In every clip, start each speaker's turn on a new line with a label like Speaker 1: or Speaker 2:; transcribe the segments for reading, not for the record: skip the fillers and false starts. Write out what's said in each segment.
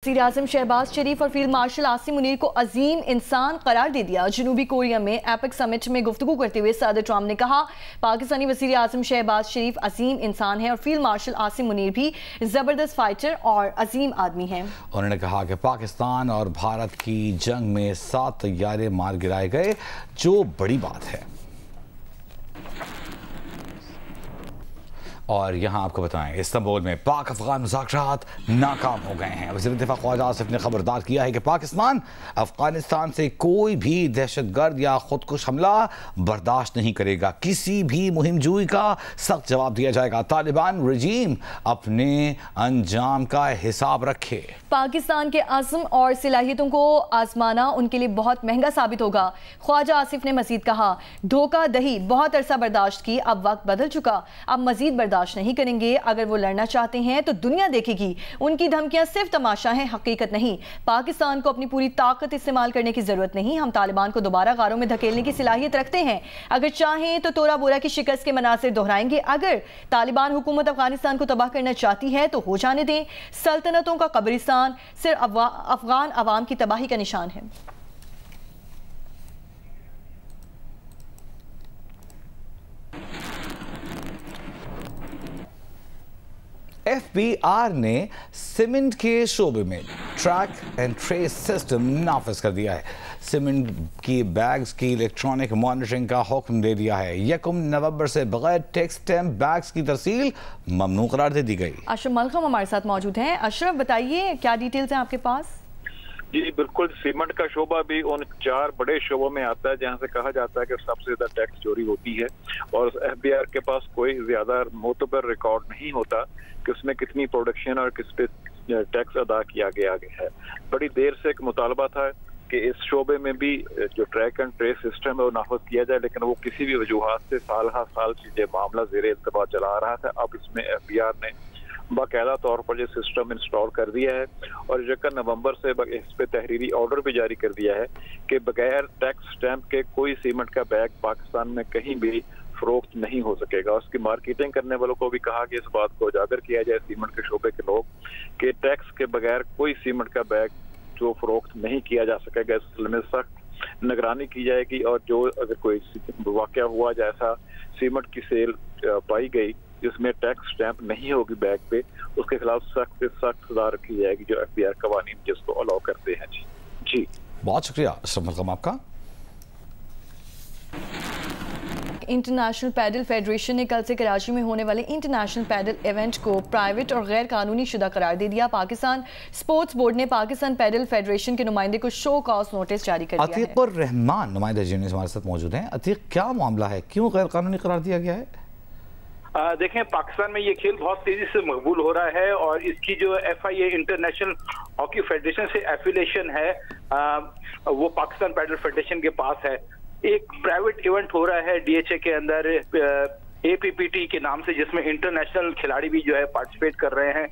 Speaker 1: वज़ीर आज़म शहबाज शरीफ और field marshal Asim Munir को अजीम इंसान करार दे दिया। जनूबी कोरिया में एपेक समिट में गुफ्तगू करते हुए सदर ट्रंप ने कहा, पाकिस्तानी वज़ीर आज़म शहबाज शरीफ अजीम इंसान है और फील्ड मार्शल आसिम मुनीर भी ज़बरदस्त फाइटर और अजीम आदमी हैं।
Speaker 2: उन्होंने कहा कि पाकिस्तान और भारत की जंग में 7 तैयारे मार गिराए गए, जो बड़ी बात है। और यहाँ आपको बताएं, इस्तांबुल में पाक अफगान मुज़ाकरात नाकाम हो गए हैं। वज़ीर दिफ़ा ख्वाजा आसिफ ने खबरदार किया है कि पाकिस्तान अफगानिस्तान से कोई भी दहशतगर्द या खुदकुश हमला बर्दाश्त नहीं करेगा। किसी भी मुहिम जुई का सख्त जवाब दिया जाएगा। तालिबान रजीम अपने अंजाम का हिसाब रखे।
Speaker 1: पाकिस्तान के अज़्म और सलाहियतों को आजमाना उनके लिए बहुत महंगा साबित होगा। ख्वाजा आसिफ ने मजीद कहा, धोखा दही बहुत अरसा बर्दाश्त की, अब वक्त बदल चुका, अब मजीद बर्दाश्त नहीं करेंगे। अगर वो लड़ना चाहते हैं तो दुनिया देखेगी। उनकी धमकियां सिर्फ तमाशा है, हकीकत नहीं। पाकिस्तान को अपनी पूरी ताकत इस्तेमाल करने की जरूरत नहीं। हम तालिबान को दोबारा गारों में धकेलने की सलाहियत रखते हैं। अगर चाहें तो तोरा बोरा की शिकस्त के मनासिर दोहराएंगे। अगर तालिबान हुकूमत अफगानिस्तान को तबाह करना चाहती है तो हो जाने दें। सल्तनतों का कब्रिस्तान सिर्फ अफगान अवाम की तबाही का निशान है।
Speaker 2: FBI ने सीमेंट के शोबे में ट्रैक एंड ट्रेस सिस्टम नाफिज कर दिया है। सीमेंट की बैग्स की इलेक्ट्रॉनिक मॉनिटरिंग का हुक्म दे दिया है। 1 नवंबर से बगैर टैक्स स्टैम्प बैग्स की तरसील ममनू करार दे दी गई।
Speaker 1: अशरफ मलखम हमारे साथ मौजूद हैं। अशरफ, बताइए क्या डिटेल्स हैं आपके पास?
Speaker 3: जी बिल्कुल, सीमेंट का शोबा भी उन 4 बड़े शोबों में आता है जहां से कहा जाता है कि सबसे ज्यादा टैक्स चोरी होती है, और FBI के पास कोई ज्यादा मोतबर रिकॉर्ड नहीं होता कि उसमें कितनी प्रोडक्शन और किस पे टैक्स अदा किया गया है। बड़ी देर से एक मुतालबा था कि इस शोबे में भी जो ट्रैक एंड ट्रेस सिस्टम है वो नाफिज किया जाए, लेकिन वो किसी भी वजूहात से साल से मामला जेर इल्तबा चला रहा था। अब इसमें FBI ने बाकायदा तौर पर जो सिस्टम इंस्टॉल कर दिया है और 1 नवंबर से इस पे तहरीरी ऑर्डर भी जारी कर दिया है कि बगैर टैक्स स्टैंप के कोई सीमेंट का बैग पाकिस्तान में कहीं भी फरोख्त नहीं हो सकेगा। उसकी मार्केटिंग करने वालों को भी कहा कि इस बात को उजागर किया जाए, सीमेंट के शोबे के लोग, कि टैक्स के बगैर कोई सीमेंट का बैग जो फरोख्त नहीं किया जा सकेगा। इस सिलसिले में सख्त निगरानी की जाएगी और जो अगर कोई वाकया हुआ जैसा सीमेंट की सेल पाई गई जिसमें टैक्स स्टैंप नहीं होगी बैग पे, उसके खिलाफ सख्त से सख्त सजा रखी जाएगी जो FBI कवानीन जिसको अलाउ करते हैं। जी
Speaker 2: बहुत शुक्रिया अशरफ आपका।
Speaker 1: इंटरनेशनल पैडल फेडरेशन ने कल से कराची में होने वाले इंटरनेशनल पैडल इवेंट को प्राइवेट और गैर कानूनी शुदा करार दे दिया। पाकिस्तान स्पोर्ट्स बोर्ड ने पाकिस्तान पैडल फेडरेशन के नुमाइंदे को शो कॉज नोटिस जारी कर दिया है।
Speaker 2: अतीक और रहमान नुमाइंदा जीनियस हमारे साथ मौजूद हैं। अतीक, क्या मामला है, क्यों गैर कानूनी करार दिया गया है?
Speaker 4: देखें, पाकिस्तान में ये खेल बहुत तेजी से मकबूल हो रहा है और इसकी जो FIA इंटरनेशनल हॉकी फेडरेशन से एफिलिएशन है वो पाकिस्तान पैडल फेडरेशन के पास है। एक प्राइवेट इवेंट हो रहा है DHA के अंदर APPT के नाम से, जिसमें इंटरनेशनल खिलाड़ी भी जो है पार्टिसिपेट कर रहे हैं,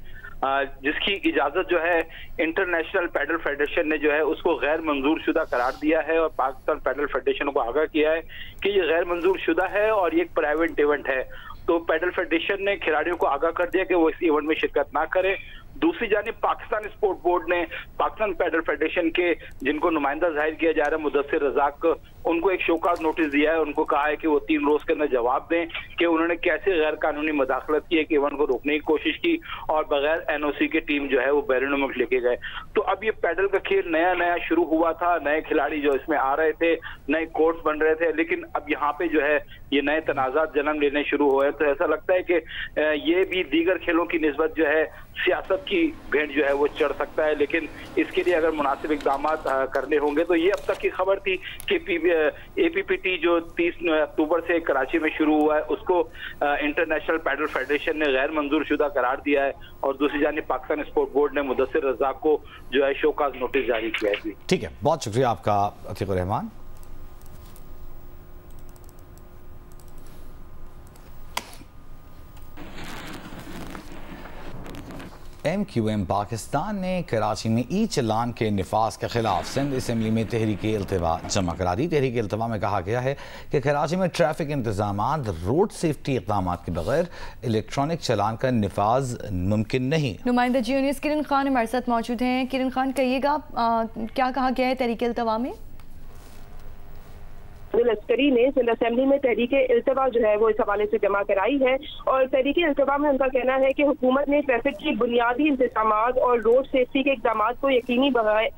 Speaker 4: जिसकी इजाजत जो है इंटरनेशनल पैडल फेडरेशन ने जो है उसको गैर मंजूर शुदा करार दिया है और पाकिस्तान पैडल फेडरेशन को आगाह किया है कि ये गैर मंजूर शुदा है और ये एक प्राइवेट इवेंट है। तो पैडल फेडरेशन ने खिलाड़ियों को आगाह कर दिया कि वो इस इवेंट में शिरकत ना करें। दूसरी जानिब पाकिस्तान स्पोर्ट बोर्ड ने पाकिस्तान पैडल फेडरेशन के जिनको नुमाइंदा जाहिर किया जा रहा है मुदस्सिर रज़ाक, उनको एक शोकाज नोटिस दिया है। उनको कहा है कि वो 3 रोज के अंदर जवाब दें कि उन्होंने कैसे गैर कानूनी मदाखलत की है, कि इवेंट को रोकने की कोशिश की और बगैर NOC की टीम जो है वो बैरून मुल्क लेके गए। तो अब ये पैडल का खेल नया शुरू हुआ था, नए खिलाड़ी जो इसमें आ रहे थे, नए कोर्स बन रहे थे, लेकिन अब यहाँ पे जो है ये नए तनाजात जन्म लेने शुरू हुए। तो ऐसा लगता है कि ये भी दीगर खेलों की निस्बत जो है सियासत की भेंट जो है वो चढ़ सकता है, लेकिन इसके लिए अगर मुनासिब इकदाम करने होंगे तो ये अब तक की खबर थी कि APPT जो 30 अक्टूबर से कराची में शुरू हुआ है उसको इंटरनेशनल पैडल फेडरेशन ने गैर मंजूर शुदा करार दिया है और दूसरी जानिब पाकिस्तान स्पोर्ट बोर्ड ने मुदस्सिर रज़ाक को जो है शोकाज नोटिस जारी किया है।
Speaker 2: ठीक है, बहुत शुक्रिया आपका अतीक रहमान। MQM पाकिस्तान ने कराची में ई चलान के निफाज के खिलाफ सिंध असम्बली में तहरीक इल्तिवा जमा करा दी। तहरीक इल्तिवा में कहा गया है कि कराची में ट्रैफिक इंतजाम, रोड सेफ्टी इक़दाम के बगैर इलेक्ट्रॉनिक चलान का निफाज मुमकिन नहीं। नुमाइंदा जियो न्यूज़ किरण खान हमारे साथ मौजूद हैं। किरण खान, कहिएगा क्या कहा गया है तहरीक इल्तिवा में?
Speaker 5: लश्करी ने सिंध असेंबली में तहरीक इल्तिवा जो है वो इस हवाले से जमा कराई है और तहरीक इल्तिवा में उनका कहना है कि हुकूमत ने ट्रैफिक की बुनियादी इंतजाम और रोड सेफ्टी के इक़दाम को यकीनी बनाए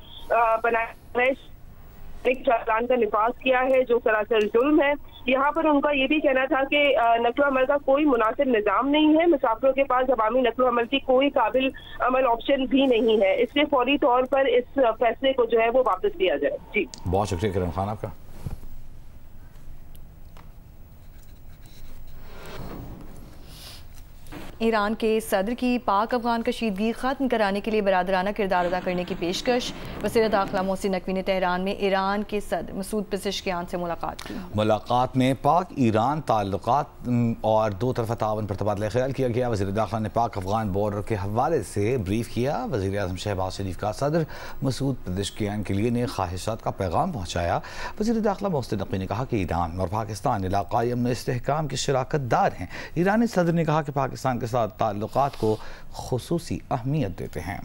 Speaker 5: चालान का निफाज किया है जो सरासर जुल्म है। यहाँ पर उनका ये भी कहना था कि नकलो अमल का कोई मुनासिब निज़ाम नहीं है, मुसाफिरों के पास अवामी नकलो अमल की कोई काबिल अमल ऑप्शन भी नहीं है, इसलिए फौरी तौर पर इस फैसले को जो है वो वापस लिया जाए। जी
Speaker 2: बहुत शुक्रिया किरण खान आपका।
Speaker 1: ईरान के सदर की पाक अफगान कशीदगी ख़त्म कराने के लिए बरादराना किरदार अदा करने की पेशकश। वज़ीर दाखिला मोहसिन नकवी ने तेहरान में ईरान के सदर मसूद पेज़ेश्कियान से मुलाकात की। मुलाकात में पाक ईरान ताल्लुकात और दो तरफ़ा ताउन पर तबादला ख्याल किया गया। वज़ीर दाखिला ने पाक अफगान बॉर्डर के हवाले से ब्रीफ किया। वज़ीर आज़म शहबाज शरीफ का सदर मसूद पेज़ेश्कियान के लिए ने ख्वाहिशात का पैगाम पहुँचाया। वज़ीर दाखिला मोहसिन नकवी ने कहा कि ईरान और पाकिस्तान इलाक़ाई अमन इस्तेहकाम के शराकतदार हैं। ईरानी सदर ने कहा कि पाकिस्तान के साथ ताल्लुकात को खुसूसी अहमियत देते हैं।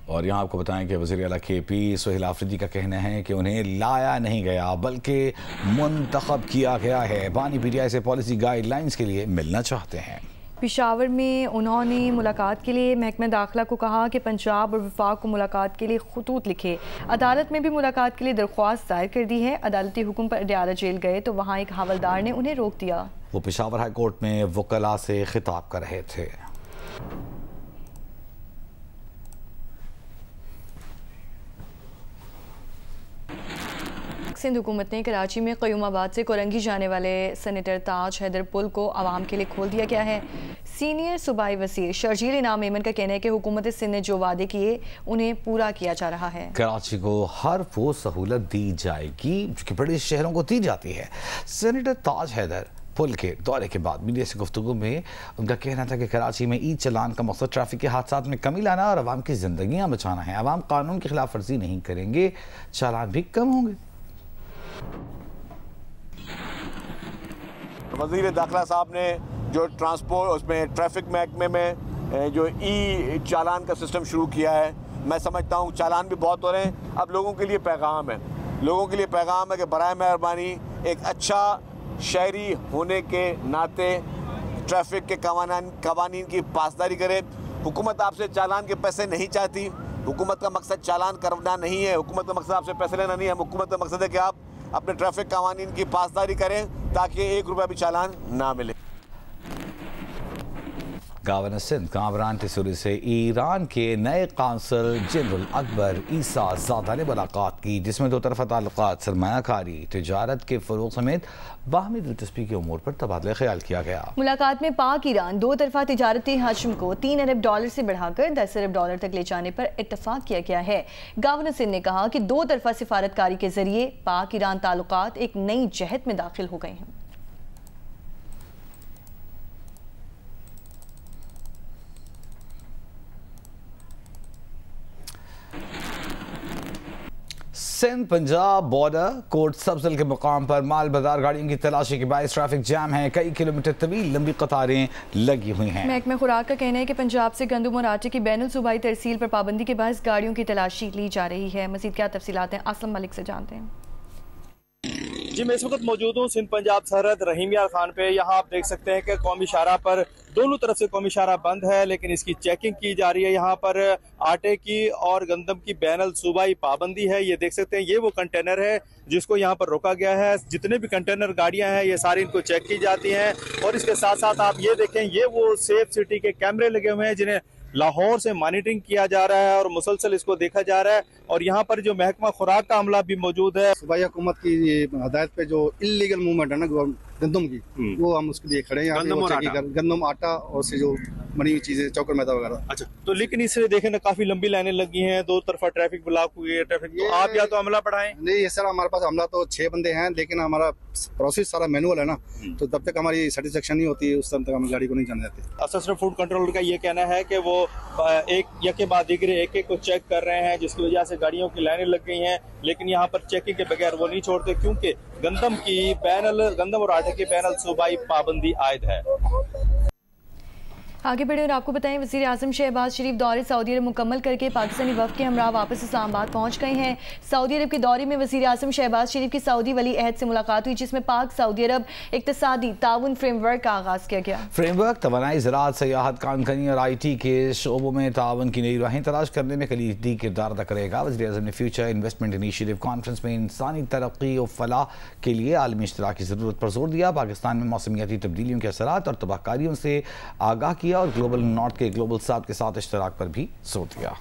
Speaker 1: और यहाँ आपको बताएं कि वज़ीर आला KP सोहेल आफरीदी का कहना है कि उन्हें लाया नहीं गया बल्कि मुंतखब किया गया है। बानी PTI से पॉलिसी गाइडलाइंस के लिए मिलना चाहते हैं। पेशावर में उन्होंने मुलाकात के लिए महकमा दाखिला को कहा कि पंजाब और वफाक को मुलाकात के लिए खतूत लिखे। अदालत में भी मुलाकात के लिए दरख्वास्त दायर कर दी है। अदालती हुक्म पर अडयाला जेल गए तो वहाँ एक हवलदार ने उन्हें रोक दिया। वो पेशावर हाई कोर्ट में वकला से खिताब कर रहे थे। सिंध हुकूमत ने कराची में क़यूमाबाद से कोरंगी जाने वाले सेनेटर ताज हैदर पुल को आवाम के लिए खोल दिया गया है। सीनियर सूबाई वज़ीर शर्जील इनाम मेमन का कहना है कि हुकूमत सिंध ने जो वादे किए उन्हें पूरा किया जा रहा है। कराची को हर वो सहूलत दी जाएगी जो कि बड़े शहरों को दी जाती है। सेनेटर ताज हैदर पुल के दौरे के बाद मीडिया से गुफ्तगू में उनका कहना था कि कराची में ई चलान का मकसद ट्रैफिक के हादसात में कमी लाना और आवाम की जिंदगियां बचाना है। आवाम कानून की खिलाफ वर्जी नहीं करेंगे, चालान भी कम होंगे।
Speaker 6: वज़ीर दाखिला साहब ने जो ट्रांसपोर्ट उसमें ट्रैफिक महकमे में जो ई चालान का सिस्टम शुरू किया है, मैं समझता हूँ चालान भी बहुत हो रहे हैं। अब लोगों के लिए पैगाम है, लोगों के लिए पैगाम है कि बराए मेहरबानी एक अच्छा शहरी होने के नाते ट्रैफिक के कवानीन की पासदारी करें। हुकूमत आपसे चालान के पैसे नहीं चाहती। हुकूमत का मकसद चालान करना नहीं है, हुकूमत का मकसद आपसे पैसे लेना नहीं है। हुकूमत का मकसद है कि आप अपने ट्रैफिक कवानीन की पासदारी करें ताकि 1 रुपया भी चालान ना मिले।
Speaker 2: गवर्नर सिंध कामरान तिसूरी से ईरान के नए काउंसल जनरल अकबर ईसा ज़ादा ने मुलाकात की, जिसमें दो तरफा ताल्लुकात, सरमायाकारी, तिजारत के फ़रोग़ समेत बाहमी दिलचस्पी के उमूर पर तबादला ख्याल किया गया। मुलाकात में पाक ईरान दो तरफा तिजारती हजम को $3 अरब से बढ़ाकर $10 अरब तक ले जाने पर इत्तफाक किया गया है। गवर्नर सिंध ने कहा कि दो तरफा सिफारतकारी के जरिए पाक ईरान ताल्लुकात एक नई जहत में दाखिल हो गए हैं। सिंध पंजाब बॉर्डर कोट सब्जल के मुकाम पर माल बाजार गाड़ियों की तलाशी के बायस ट्रैफिक जाम है। कई किलोमीटर तवील लंबी कतारें लगी हुई हैं। महकमा खुराक का कहना है कि पंजाब से गंदम और आटे की बैनुल सूबाई तरसील पर पाबंदी के बायस गाड़ियों की तलाशी ली जा रही है। मज़ीद क्या तफसीलात हैं, असलम मलिक से जानते हैं।
Speaker 7: जी, मैं इस वक्त मौजूद हूँ सिंध पंजाब सरहद रहीम यार खान पे। यहाँ आप देख सकते हैं कि कौमी शाहराह पर दोनों तरफ से कौमी शाहराह बंद है, लेकिन इसकी चेकिंग की जा रही है। यहाँ पर आटे की और गंदम की बैनुल सूबाई पाबंदी है। ये देख सकते हैं, ये वो कंटेनर है जिसको यहाँ पर रोका गया है। जितने भी कंटेनर गाड़ियाँ हैं ये सारी इनको चेक की जाती हैं। और इसके साथ साथ आप ये देखें, ये वो सेफ सिटी के कैमरे लगे हुए हैं जिन्हें लाहौर से मॉनिटरिंग किया जा रहा है और मुसलसल इसको देखा जा रहा है। और यहाँ पर जो महकमा खुराक का अमला भी मौजूद है।
Speaker 8: सूबाई हुकूमत की हदायत पे जो इल्लीगल मूवमेंट है ना गंदम की, वो हम उसके लिए खड़े हैं। गंदम आटा और से जो बनी हुई चीजें, चौकर मैदा वगैरह।
Speaker 7: अच्छा, तो लेकिन इससे देखें ना काफी लंबी लाइनें लगी हैं, दो तरफा ट्रैफिक ब्लॉक हुई है। ट्रैफिक तो आप या तो अमला बढ़ाएं।
Speaker 8: नहीं सर, हमारे पास अमला तो 6 बंदे हैं, लेकिन हमारा प्रोसेस सारा मैनुअल है ना, तो तब तक हमारी सेटिस्फेक्शन नहीं होती है, उस टाइम तक हम गाड़ी को नहीं जाने देते।
Speaker 7: असिस्टेंट फूड कंट्रोलर का ये कहना है कि वो एक के बाद एक को चेक कर रहे हैं, जिसकी वजह से गाड़ियों की लाइनें लग गई हैं, लेकिन यहाँ पर चेकिंग के बगैर वो नहीं छोड़ते, क्योंकि गंदम और आटे की पैनल सूबाई पाबंदी आयद है।
Speaker 1: आगे बढ़े और आपको बताएं, वज़ीर आज़म शहबाज शरीफ दौरे सऊदी अरब मुकम्मल करके पाकिस्तानी वफ़द के हमरा वापस इस्लामाबाद पहुँच गए हैं। सऊदी अरब के दौरे में वज़ीर आज़म शहबाज शरीफ की सऊदी वली अहद से मुलाकात हुई, जिसमें पाक सऊदी अरब इक़्तिसादी ताउन फ्रेमवर्क का आगाज़ किया गया।
Speaker 2: फ्रेमवर्क तवानाई, ज़राअत, सयाहत, कानकनी और IT के शोबों में ताउन की नई राहें तलाश करने में कलीदी किरदार अदा करेगा। वज़ीर आज़म ने फ्यूचर इन्वेस्टमेंट इनिशिएटिव कॉन्फ्रेंस में इंसानी तरक्की और फलाह के लिए आलमी इश्तराक की ज़रूरत पर जोर दिया। पाकिस्तान में मौसमियाती तब्दीलियों के असरात और तबाहकारियों से आगाह किया और ग्लोबल नॉर्थ के ग्लोबल साउथ के साथ इश्तराक पर भी जोर दिया।